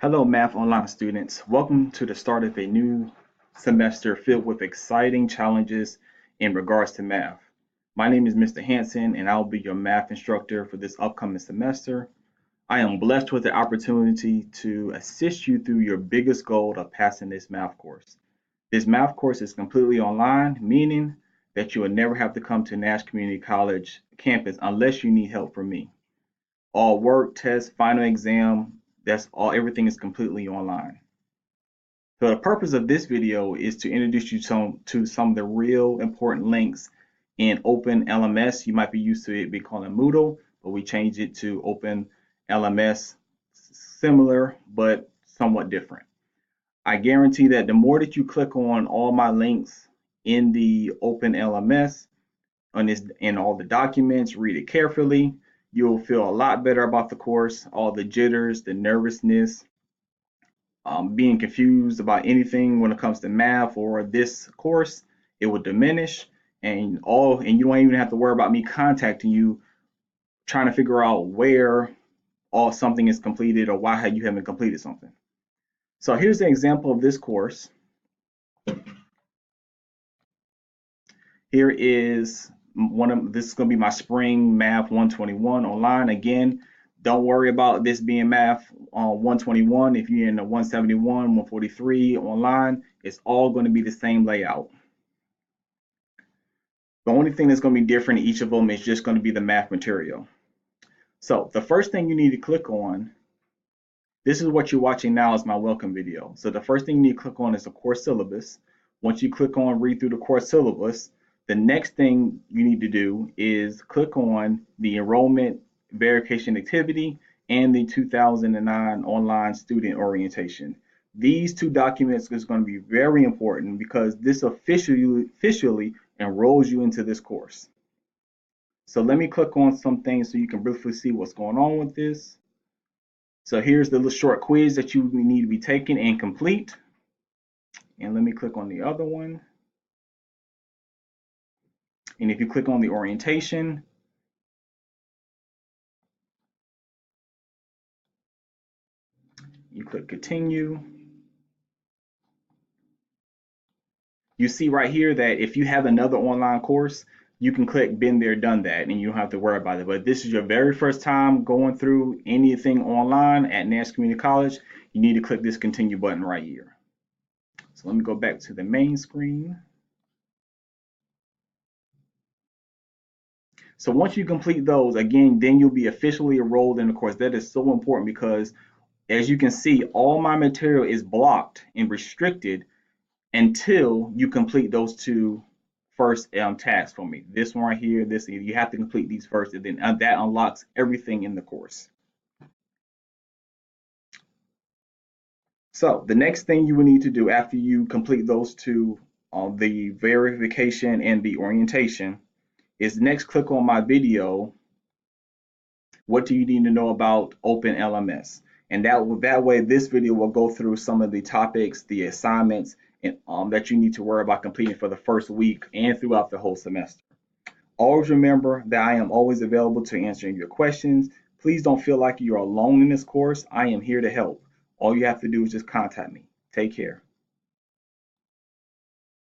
Hello, Math Online students. Welcome to the start of a new semester filled with exciting challenges in regards to math. My name is Mr. Hanson, and I'll be your math instructor for this upcoming semester. I am blessed with the opportunity to assist you through your biggest goal of passing this math course. This math course is completely online, meaning that you will never have to come to Nash Community College campus unless you need help from me. All work, tests, final exam, that's all, everything is completely online. So the purpose of this video is to introduce you to some of the real important links in Open LMS. You might be used to it being called Moodle, but we changed it to Open LMS, similar but somewhat different. I guarantee that the more that you click on all my links in the Open LMS, in all the documents, read it carefully, you'll feel a lot better about the course. All the jitters, the nervousness, being confused about anything when it comes to math or this course, it will diminish, and you don't even have to worry about me contacting you trying to figure out where all something is completed or why you haven't completed something. So here's an example of this course. Here is this is going to be my spring math 121 online. Again, don't worry about this being math 121. If you're in the 171, 143 online, it's all going to be the same layout. The only thing that's going to be different in each of them is just going to be the math material. So the first thing you need to click on, this is what you're watching now, is my welcome video. So the first thing you need to click on is the course syllabus. Once you click on read through the course syllabus, the next thing you need to do is click on the enrollment verification activity and the 2009 online student orientation. These two documents is going to be very important because this officially enrolls you into this course. So let me click on some things so you can briefly see what's going on with this. So here's the little short quiz that you need to be taking and complete. And let me click on the other one. And if you click on the orientation, you click continue. You see right here that if you have another online course, you can click been there, done that, and you don't have to worry about it. But this is your very first time going through anything online at Nash Community College, you need to click this continue button right here. So let me go back to the main screen. So once you complete those, again, then you'll be officially enrolled in the course. That is so important because, as you can see, all my material is blocked and restricted until you complete those two first tasks for me. This one right here, this, you have to complete these first, and then that unlocks everything in the course. So the next thing you will need to do after you complete those two, the verification and the orientation, is next click on my video. What do you need to know about Open LMS? And that way, this video will go through some of the topics, the assignments, and that you need to worry about completing for the first week and throughout the whole semester. Always remember that I am always available to answering your questions. Please don't feel like you're alone in this course. I am here to help. All you have to do is just contact me. Take care.